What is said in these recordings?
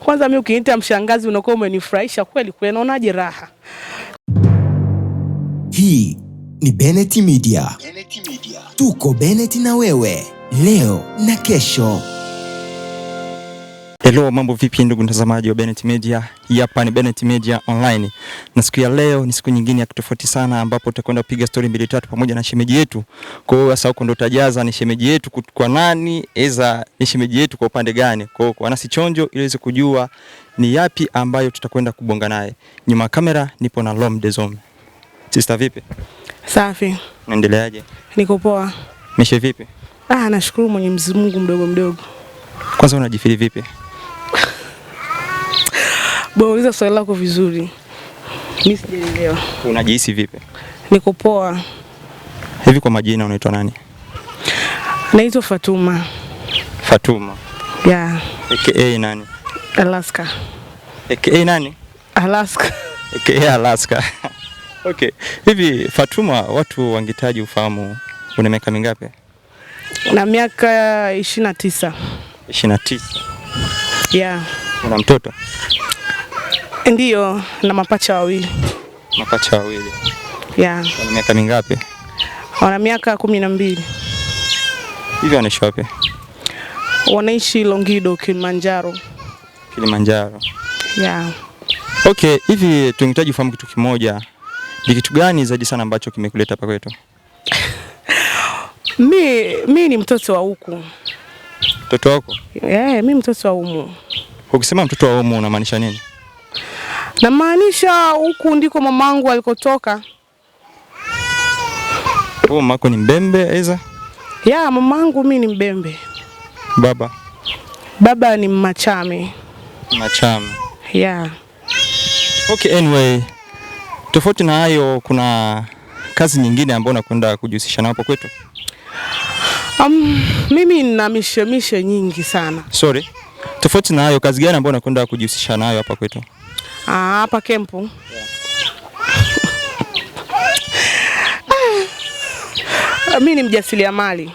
Kwanza mimi ukiniita mshangazi unakuwa umenifurahisha kweli kweli, naonaje raha. Hii ni Bennett Media. Tuko Bennett na wewe leo na kesho. Hello, mambo vipi ndugu mtazamaji wa Bennett Media? Hapa ni Bennett Media Online. Na siku ya leo ni siku nyingine ya tofauti sana ambapo tutakwenda kupiga story mbili tatu pamoja na shemeji yetu. Kwa hiyo sasa huko ndo utajaza ni shemeji yetu kwa nani, ni shemeji yetu kwa upande gani. Kwa hiyo kwa nasi chonjo ili uweze kujua ni yapi ambayo tutakwenda kubonga naye. Nyuma kamera nipo na Lom Dezom. Sister vipi? Safi. Unaendeleaje? Niko poa. Mishe vipi? Nashukuru Mwenyezi Mungu mdogo. Kwanza unajifili vipi? Bauliza swali lako vizuri. Mimi sijaelewa. Unajihisi vipi? Niko poa. Hivi kwa majina unaitwa nani? Naitwa Fatuma. Fatuma. Yeah. AKA nani? Alaska. AKA nani? Alaska. AKA Alaska. Okay. Hivi Fatuma, watu wangehitaji ufahamu una miaka mingapi? Na miaka 29. 29. Yeah. Una mtoto? Ndiyo, na mapacha wawili. Mapacha wawili. Yeah. Wana miaka mingapi? Wana miaka 12. Hivi wanaishi wapi? Wanaishi Longido, Kilimanjaro. Kilimanjaro. Yeah. Okay, hivi tungehitaji ufahamu kitu kimoja. Ni kitu gani zaidi sana ambacho kimekuleta hapa kwetu? Mimi ni mtoto wa huku. Mtoto wako? Mimi mtoto wa humu. Ukisema mtoto wa humu unamaanisha nini? Namaanisha huku ndiko mamangu alikotoka. Mama yako ni Mbembe aidha? Yeah, mamangu mimi ni Mbembe. Baba? Baba ni Machame. Machame. Yeah. Okay, anyway. Tofauti na hayo kuna kazi nyingine ambayo unakwenda kujihusisha nayo hapo kwetu? Mimi nina mishemishe nyingi sana. Sorry. Tofauti na hayo kazi gani ambayo unakwenda kujihusisha nayo hapa kwetu? Hapa kempu. Mimi ni mjasiriamali.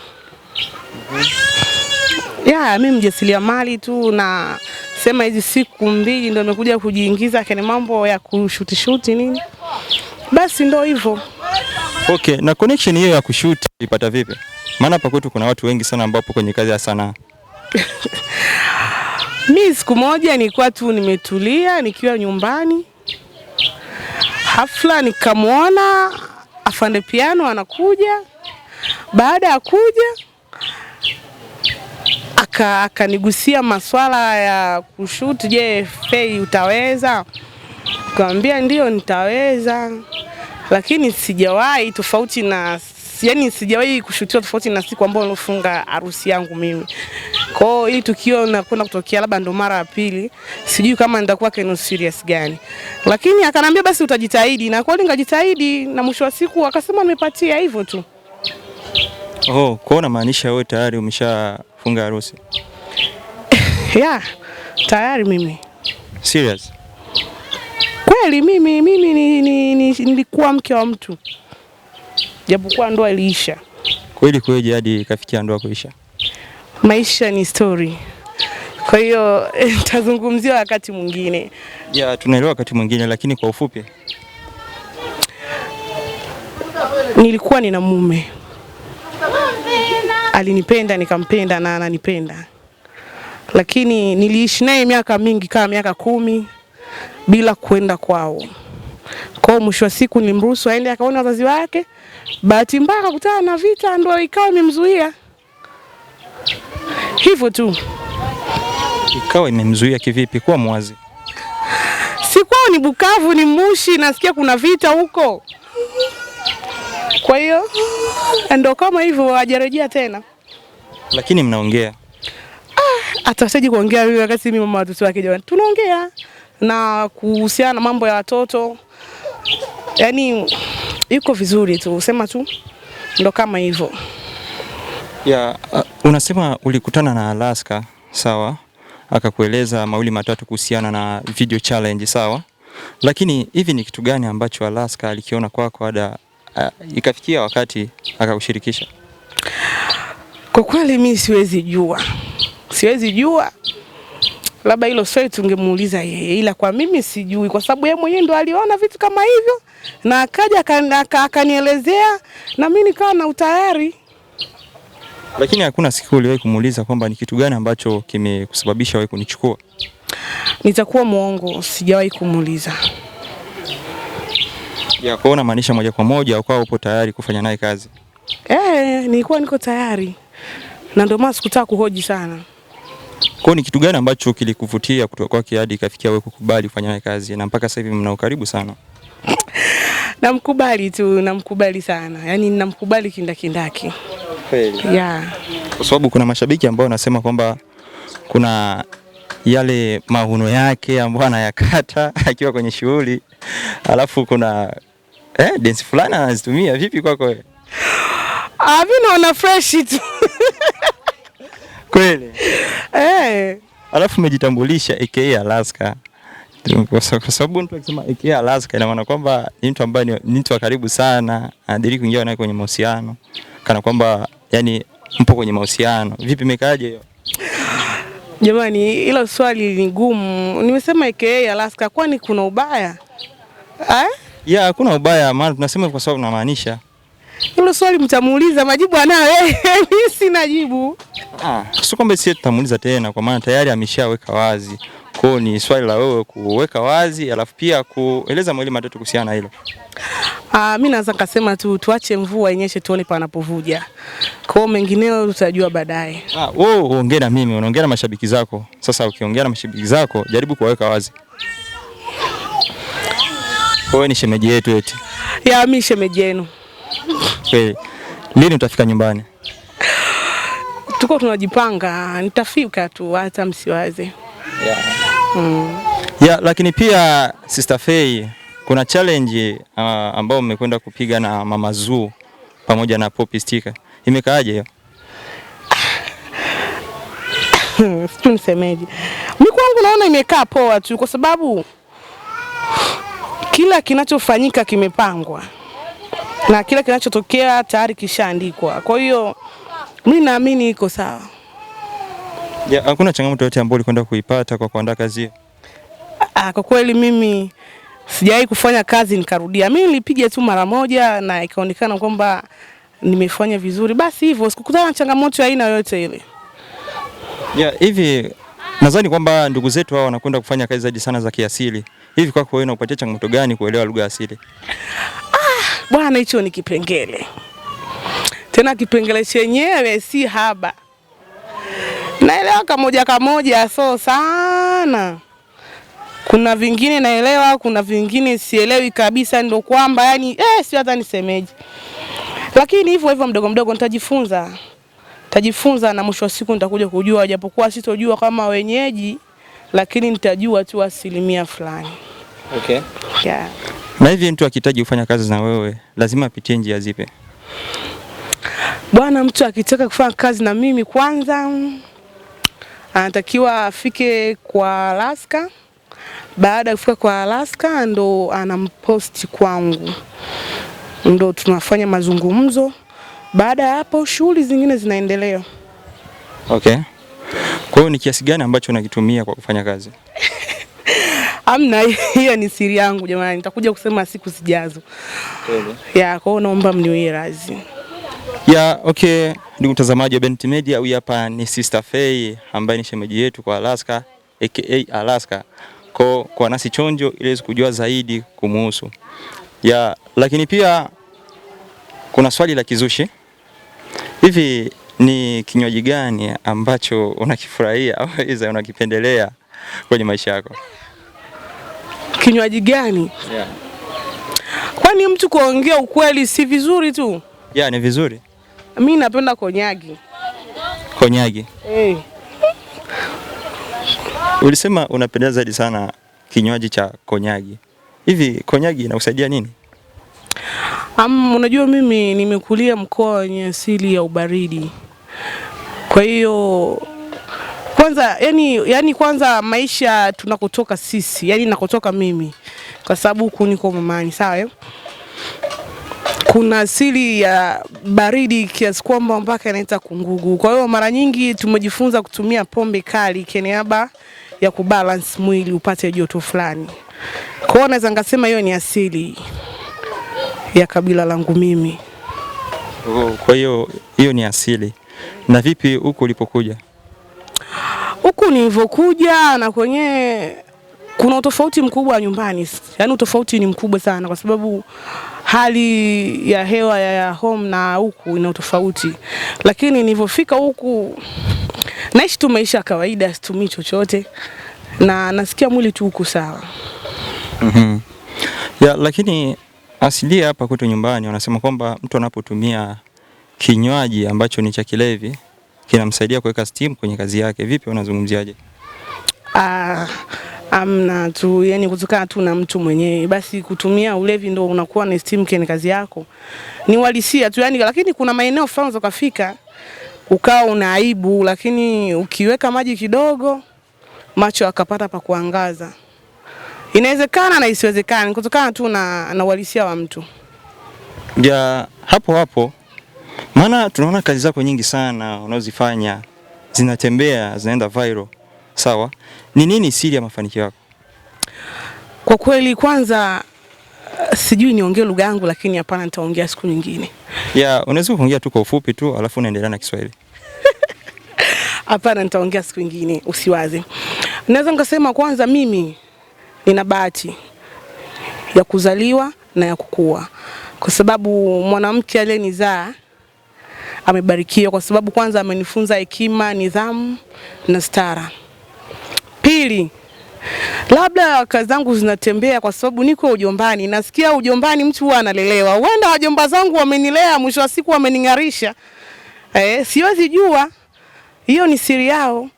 Yeah, mimi mjasiriamali tu, na sema hizi siku mbili ndio nimekuja kujiingiza kwenye mambo ya kushuti nini. Basi ndio hivyo. Okay, na connection hiyo ya kushoot ipata vipi? Maana hapa kwetu kuna watu wengi sana ambao kwenye kazi ya sanaa. Mimi siku moja nilikuwa tu nimetulia nikiwa nyumbani. Hafla nikamwona afande piano anakuja. Baada ya kuja akanigusia maswala ya kushoot, je, Fei utaweza? Nikamwambia ndio nitaweza. Lakini sijawahi tofauti na sijawahi kushutiwa tofauti na siku ambayo nilofunga harusi yangu mimi. Kwa hiyo hii tukio nakwenda kutokea labda ndo mara ya pili. Sijui kama nitakuwa keno serious gani. Lakini akanambia basi utajitahidi, na kweli ngajitahidi, na mwisho wa siku akasema nimepatia hivyo tu. Kwa na maanisha wewe tayari umeshafunga harusi? Yeah, tayari mimi. Serious? Kweli mimi nilikuwa mke wa mtu. Japokuwa ndoa iliisha. Kweli hadi ikafikia ndoa kuisha? Maisha ni story. Kwa hiyo tazungumzia wakati mwingine. Yeah, tunaelewa wakati mwingine, lakini kwa ufupi. Nilikuwa nina mume. Alinipenda nikampenda na ananipenda. Lakini niliishi naye miaka mingi, kama miaka 10 bila kwenda kwao. Kwa mwisho wa siku nilimruhusu aende akaona wazazi wake. Bahati mbaya akakutana na vita, ndio ikawa imemzuia. Hivyo tu. Ikawa imemzuia kivipi? Kwa mwazi. Si kwao ni Bukavu, ni Mushi, nasikia kuna vita huko. Kwa hiyo ndio kama hivyo hajarejea tena. Lakini mnaongea? Atasaje kuongea mimi wakati mimi mama watoto wake jamani? Tunaongea na kuhusiana na mambo ya watoto. Yaani yuko vizuri tu, sema tu ndo kama hivyo. Yeah, unasema ulikutana na Alaska, sawa? Akakueleza mawili matatu kuhusiana na video challenge, sawa? Lakini hivi ni kitu gani ambacho Alaska alikiona kwako hadi ikafikia wakati akakushirikisha? Kwa kweli mimi siwezi jua. Labda hilo swali tungemuuliza yeye, ila kwa mimi sijui, kwa sababu yeye mwenyewe ndo aliona vitu kama hivyo na akaja akanielezea na mimi nikawa na utayari. Lakini hakuna siku uliwahi kumuuliza kwamba ni kitu gani ambacho kimekusababisha wewe kunichukua? Nitakuwa muongo, sijawahi kumuuliza. Ya kuona maanisha moja kwa moja ukawa upo tayari kufanya naye kazi? Nilikuwa niko tayari. Na ndio maana sikutaka kuhoji sana. Kwa ni kitu gani ambacho kilikuvutia kutoka kwake hadi ikafikia wewe kukubali kufanya naye kazi na mpaka sasa hivi mna ukaribu sana? Namkubali tu, namkubali sana. Yaani namkubali kindakindaki. Kweli? Yeah. Kwa sababu kuna mashabiki ambao wanasema kwamba kuna yale mahuno yake ambayo anayakata akiwa kwenye shughuli, alafu kuna dance fulani anazitumia. Vipi kwako wewe? Mimi naona fresh tu. Kweli? Alafu umejitambulisha AKA Alaska. Kwa sababu mtu akisema AKA Alaska ina maana kwamba ni mtu ambaye ni mtu wa karibu sana, anadili kuingia naye kwenye mahusiano. Kana kwamba yani mpo kwenye mahusiano. Vipi imekaaje hiyo? Jamani, hilo swali ni gumu. Nimesema AKA Alaska, kwani kuna ubaya? Ya, hakuna ubaya, maana tunasema kwa sababu tunamaanisha. Hilo swali mtamuuliza, majibu anayo. Mimi sina jibu. Sio kwamba sisi tutamuuliza tena kwa maana tayari ameshaweka wazi. Kwa hiyo ni swali la wewe kuweka wazi, alafu pia kueleza mawili matatu kuhusiana na hilo. Mimi naweza kusema tu tuache mvua inyeshe tuone panapovuja. Kwa hiyo mengineo tutajua baadaye. Wewe uongea na mimi, unaongea na mashabiki zako. Sasa ukiongea na mashabiki zako, jaribu kuweka wazi. Wewe ni shemeji yetu eti? Ya, mimi shemeji yenu. Kweli. Lini utafika nyumbani? Tuko tunajipanga, nitafika tu hata msiwaze. Lakini pia Sister Faye, kuna challenge ambao mmekwenda kupiga na Mama Zuu pamoja na Poppy Sticker. Imekaaje hiyo? Situ nisemeje. Mimi kwangu naona imekaa poa tu kwa sababu kila kinachofanyika kimepangwa. Na kila kinachotokea tayari kishaandikwa. Kwa hiyo mimi naamini iko sawa. Hakuna changamoto yote ambayo ulikwenda kuipata kwa kuandaa kazi hiyo? Kwa kweli mimi sijawahi kufanya kazi nikarudia. Mimi nilipiga tu mara moja na ikaonekana kwamba nimefanya vizuri. Basi hivyo sikukutana na changamoto ya aina yoyote ile. Hivi nadhani kwamba ndugu zetu hao wanakwenda kufanya kazi zaidi sana za kiasili. Hivi kwako wewe unakupatia changamoto gani kuelewa lugha asili? Bwana, hicho ni kipengele. Tena kipengele chenyewe si haba. Naelewa kamoja so sana. Kuna vingine naelewa, kuna vingine sielewi kabisa, ndio kwamba yani sio hata nisemeje. Lakini hivyo mdogo mdogo nitajifunza. Tajifunza na mwisho wa siku nitakuja kujua, japokuwa sitojua kama wenyeji, lakini nitajua tu asilimia fulani. Okay. Na hivi mtu akihitaji kufanya kazi na wewe, lazima apitie njia zipi? Bwana, mtu akitaka kufanya kazi na mimi kwanza anatakiwa afike kwa Alaska. Baada ya kufika kwa Alaska ndo anamposti kwangu. Ndo tunafanya mazungumzo. Baada ya hapo shughuli zingine zinaendelea. Okay. Kwa hiyo ni kiasi gani ambacho unakitumia kwa kufanya kazi? Amna, hiyo ni siri yangu jamani. Nitakuja kusema siku zijazo. Kweli? Kwa hiyo naomba mniwie radhi. Okay. Ndugu mtazamaji wa BNT Media, huyu hapa ni Sister Faye ambaye ni shemeji yetu kwa Alaska, AKA Alaska. Kwa nasi chonjo ili kujua zaidi kumuhusu. Lakini pia kuna swali la kizushi. Hivi ni kinywaji gani ambacho unakifurahia au iza unakipendelea kwenye maisha yako? Kinywaji gani? Kwani mtu kuongea ukweli si vizuri tu? Ni vizuri. Mimi napenda konyagi. Konyagi? Ulisema unapenda zaidi sana kinywaji cha konyagi. Hivi konyagi inakusaidia nini? Unajua mimi nimekulia mkoa wenye asili ya ubaridi. Kwa hiyo kwanza kwanza maisha tunakotoka sisi, nakotoka mimi kwa sababu huku niko Mamani, sawa? Kuna asili ya baridi kiasi kwamba mpaka inaita kungugu. Kwa hiyo mara nyingi tumejifunza kutumia pombe kali kwa niaba ya kubalance mwili upate joto fulani. Kwa hiyo naweza ngasema hiyo ni asili ya kabila langu mimi. Kwa hiyo ni asili. Na vipi huku ulipokuja? Huku nilivyokuja na kwenye kuna utofauti mkubwa nyumbani. Yaani utofauti ni mkubwa sana kwa sababu hali ya hewa ya home na huku ina utofauti. Lakini nilipofika huku naishi tu maisha ya kawaida, situmii chochote na nasikia mwili tu uko sawa. Ya, lakini asilia hapa kwetu nyumbani wanasema kwamba mtu anapotumia kinywaji ambacho ni cha kilevi kinamsaidia kuweka steam kwenye kazi yake. Vipi unazungumziaje? Amna tu, yani kutokana tu na mtu mwenyewe. Basi kutumia ulevi ndio unakuwa na steam kwenye kazi yako. Ni uhalisia tu yani, lakini kuna maeneo fulani ukafika ukao una aibu, lakini ukiweka maji kidogo macho akapata pa kuangaza. Inawezekana na isiwezekana kutokana tu na uhalisia wa mtu. Ya hapo maana tunaona kazi zako nyingi sana unazozifanya zinatembea, zinaenda viral. Sawa? Ni nini siri ya mafanikio yako? Kwa kweli kwanza sijui niongee lugha yangu, lakini hapana, nitaongea siku nyingine. Ya, unaweza kuongea tu kwa ufupi tu alafu unaendelea na Kiswahili. Hapana, nitaongea siku nyingine, usiwaze. Naweza nikasema kwanza mimi nina bahati ya kuzaliwa na ya kukua. Kwa sababu mwanamke aliyenizaa amebarikiwa kwa sababu kwanza amenifunza hekima, nidhamu na stara. Pili, labda kazi zangu zinatembea kwa sababu niko ujombani. Nasikia ujombani mtu huwa analelewa. Huenda wajomba zangu wamenilea, mwisho wa siku wameningarisha. Siwezi jua. Hiyo ni siri yao.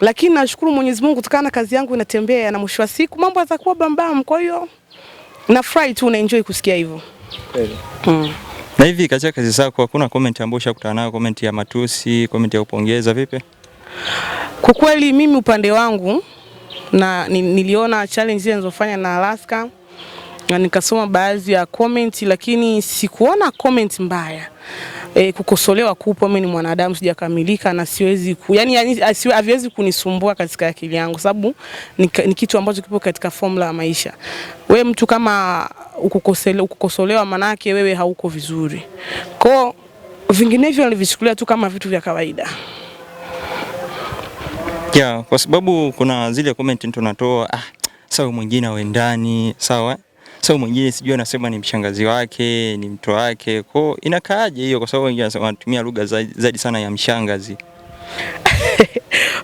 Lakini nashukuru Mwenyezi Mungu kutokana na kazi yangu inatembea na mwisho wa siku mambo yatakuwa bambam. Kwa hiyo nafurahi tu na enjoy kusikia hivyo. Kweli. Na hivi katika kazi zako hakuna comment ambayo ushakutana nayo, comment ya matusi, comment ya kupongeza vipi? Kwa kweli mimi upande wangu na niliona challenge zile nilizofanya na Alaska na nikasoma baadhi ya comment, lakini sikuona comment mbaya. Kukosolewa kupo, mimi ni mwanadamu sijakamilika na siwezi yani haviwezi kunisumbua katika akili yangu sababu ni kitu ambacho kipo katika formula ya maisha. Wewe mtu kama ukukosolewa manake wewe hauko vizuri. Kwa vinginevyo nilivichukulia tu kama vitu vya kawaida. Ya, kwa sababu kuna zile comment mtu anatoa sawa mwingine aendani, sawa? Sawa mwingine sijui anasema ni mshangazi wake, ni mtu wake. Kwa inakaaje hiyo kwa sababu wengine wanatumia lugha zaidi sana ya mshangazi.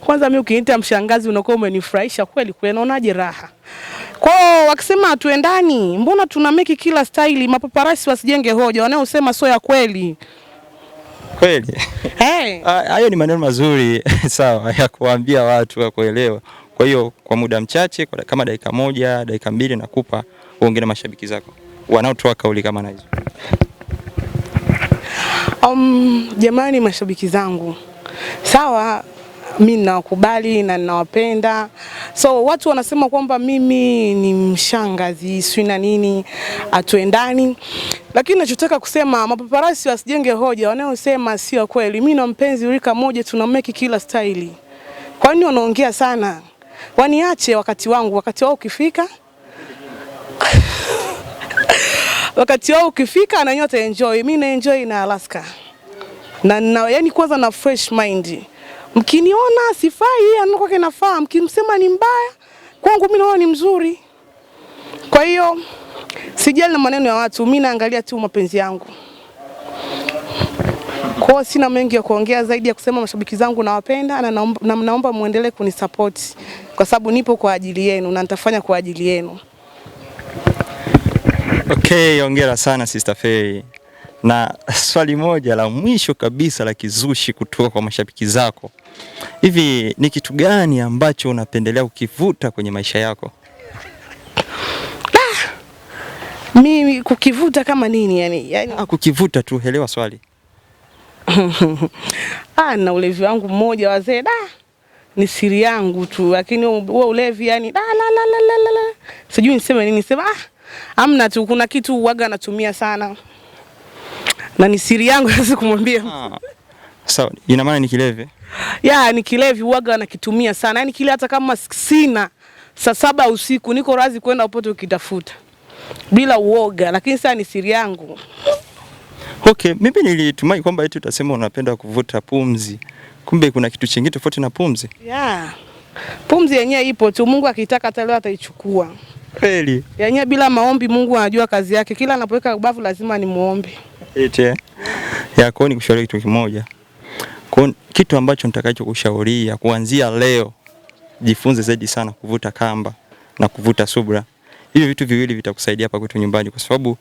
Kwanza mimi ukiniita mshangazi unakuwa umenifurahisha kweli kweli, naonaje raha. Kwa wakisema tuendani, mbona tuna make kila style, mapaparasi wasijenge hoja, wanaosema sio ya kweli. Kweli? Hayo ni maneno mazuri sawa ya kuambia watu wa kuelewa. Kwa hiyo kwa muda mchache kama dakika 1, dakika 2 nakupa uongee na mashabiki zako wanaotoa kauli kama na hizo. Jamani mashabiki zangu. Sawa, mimi ninawakubali na ninawapenda. So watu wanasema kwamba mimi ni mshangazi, si na nini, atuendani. Lakini nachotaka kusema mapaparasi wasijenge hoja, wanaosema sio kweli. Mimi na mpenzi rika moja tunameki kila style. Kwa nini wanaongea sana? Waniache wakati wangu, wakati wao ukifika. Wakati wao ukifika na nyote enjoy. Mimi na enjoy na Alaska. Na yani kwanza na fresh mind. Mkiniona sifai, anakuwa kinafaa, mkimsema ni mbaya, kwangu mimi naona ni mzuri. Kwa hiyo sijali na maneno ya watu, mimi naangalia tu mapenzi yangu. Kwa sina mengi ya kuongea zaidi ya kusema mashabiki zangu nawapenda na naomba muendelee kunisupport kwa sababu nipo kwa ajili yenu na nitafanya kwa ajili yenu. Okay, hongera sana Sister Fay. Na swali moja la mwisho kabisa la kizushi kutoka kwa mashabiki zako. Hivi ni kitu gani ambacho unapendelea ukivuta kwenye maisha yako? Mimi kukivuta kama nini yani? Kukivuta tu, elewa swali. Na ulevi wangu mmoja wazee ni siri yangu tu, lakini huo ulevi yani la. Sijui niseme nini, sema amna tu, kuna kitu waga natumia sana. Na ni siri yangu siwezi kumwambia. Sawa, ina maana ni kilevi? Ya, ni kilevi, uwaga nakitumia sana. Yaani kile hata kama sina saa 7 usiku niko razi kwenda upote ukitafuta bila uoga, lakini sasa ni siri yangu. Okay, mimi nilitumai kwamba eti utasema unapenda kuvuta pumzi. Kumbe kuna kitu kingine tofauti na pumzi. Ya. Pumzi yenyewe ipo tu, Mungu akitaka hata leo ataichukua. Kweli? Yenyewe bila maombi Mungu anajua kazi yake. Kila anapoweka ubavu lazima ni muombe. Eti ya kwa ni kushauri kitu kimoja. Kwa kitu ambacho nitakacho kushauria kuanzia leo, jifunze zaidi sana kuvuta kamba na kuvuta subra. Hivi vitu viwili vitakusaidia hapa kwetu nyumbani, kwa sababu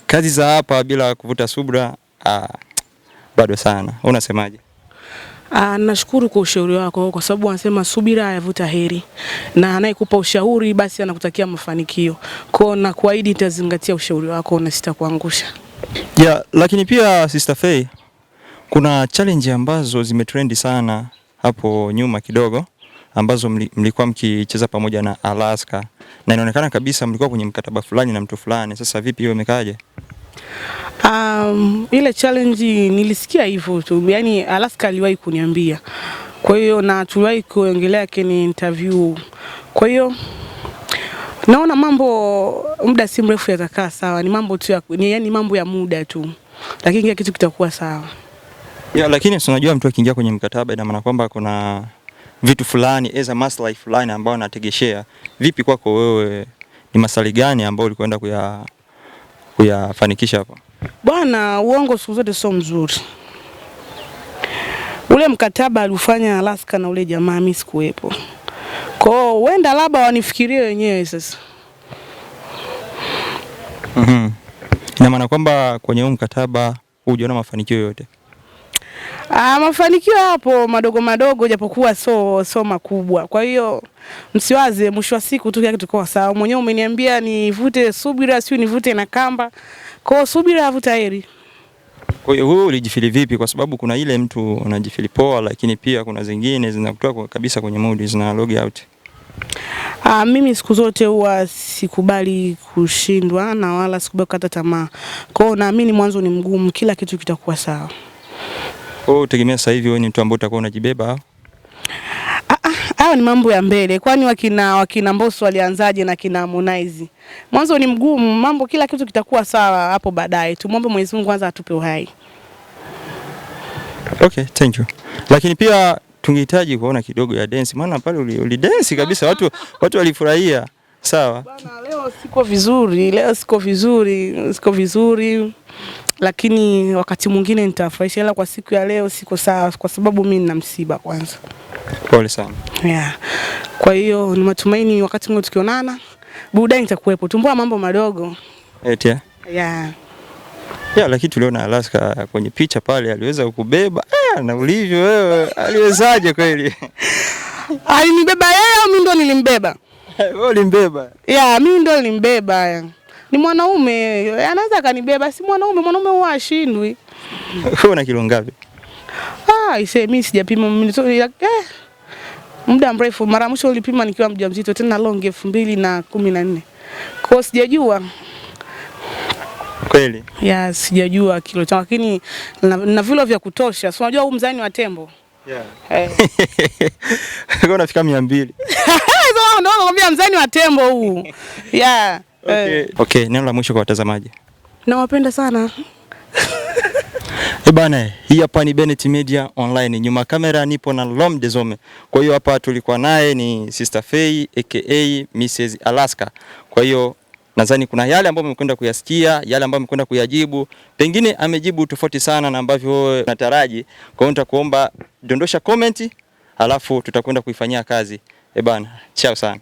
kazi za hapa bila kuvuta subra bado sana. Unasemaje? Nashukuru kwa ushauri wako, kwa sababu wanasema subira yavuta heri, na anayekupa ushauri basi anakutakia mafanikio. Kwa na kuahidi nitazingatia ushauri wako na sitakuangusha. Lakini pia Sister Faye, kuna challenge ambazo zimetrendi sana hapo nyuma kidogo, ambazo mlikuwa mkicheza pamoja na Alaska, na inaonekana kabisa mlikuwa kwenye mkataba fulani na mtu fulani. Sasa vipi hiyo imekaje? Ile challenge nilisikia hivyo tu. Yaani Alaska aliwahi kuniambia. Kwa hiyo na tuliwahi kuongelea kwenye interview. Kwa hiyo naona mambo muda si mrefu yatakaa sawa. Ni mambo tu yaani mambo ya muda tu. Lakini kila kitu kitakuwa sawa. Lakini unajua mtu akiingia kwenye mkataba ina maana kwamba kuna vitu fulani maslahi fulani ambao anategeshea. Vipi kwako wewe, ni maslahi gani ambao ulikwenda kuyafanikisha hapa? Bwana, uongo siku zote sio mzuri. Ule mkataba alifanya Alaska na ule jamaa mimi sikuwepo. Kwa hiyo wenda labda wanifikirie wenyewe sasa. Ina maana kwamba kwenye huu mkataba hujaona mafanikio yote? Mafanikio hapo madogo madogo, japokuwa so makubwa. Kwa hiyo msiwaze, mwisho wa siku tu kila kitu kwa sawa. Mwenyewe umeniambia nivute subira, sio nivute na kamba. Kwa hiyo subira avuta heri. Kwa hiyo wewe ulijifili vipi? Kwa sababu kuna ile mtu unajifili poa, lakini pia kuna zingine zinakutoa kabisa kwenye mood, zina log out. Mimi siku zote huwa sikubali kushindwa na wala sikubali kukata tamaa. Kwa hiyo naamini mwanzo ni mgumu, kila kitu kitakuwa sawa. Tegemea sasa hivi wewe ni mtu ambaye utakuwa unajibeba? Hao ni mambo ya mbele. Kwani wakina Mbosso walianzaje na kina Harmonize? Mwanzo ni mgumu, mambo kila kitu kitakuwa sawa hapo baadaye. Tumombe Mwenyezi Mungu kwanza atupe uhai. Okay, thank you. Lakini pia tungehitaji kuona kidogo ya dance, maana pale ulidance kabisa, watu walifurahia. Sawa? Bana, leo siko vizuri. Lakini wakati mwingine nitafurahisha, ila kwa siku ya leo siko sawa kwa sababu mimi nina msiba kwanza. Pole sana. Kwa hiyo ni matumaini wakati mwingine tukionana burudani itakuwepo. Tumbua mambo madogo. Eti lakini tuliona Alaska kwenye picha pale aliweza kukubeba. Na ulivyo wewe, aliwezaje kweli? Alinibeba yeye au mimi ndo nilimbeba? Wewe ulimbeba? Mimi ndo nilimbeba. Ni mwanaume, anaweza kanibeba, si mwanaume huwa ashindwi. Wewe una kilo ngapi? Mimi sijapima muda mrefu. Mara mwisho nilipima nikiwa mjamzito, tena long 2014. Kwa hiyo sijajua. Kweli? Sijajua kilo changu, lakini na vilo vya kutosha. Si unajua huu mzani wa tembo? Kwa unafika 200. Sasa ndio nakwambia mzani wa tembo huu. Okay, neno la mwisho kwa watazamaji. Nawapenda sana. Bana, hii hapa ni Bennett Media Online. Nyuma kamera nipo na Lom Dezome. Kwa hiyo hapa tulikuwa naye ni Sister Faye aka Mrs. Alaska. Kwa hiyo nadhani kuna yale ambayo mmekwenda kuyasikia, yale ambayo mmekwenda kuyajibu. Pengine amejibu tofauti sana na ambavyo nataraji. Kwa hiyo nitakuomba dondosha comment, alafu tutakwenda kuifanyia kazi. Bana, chao sana.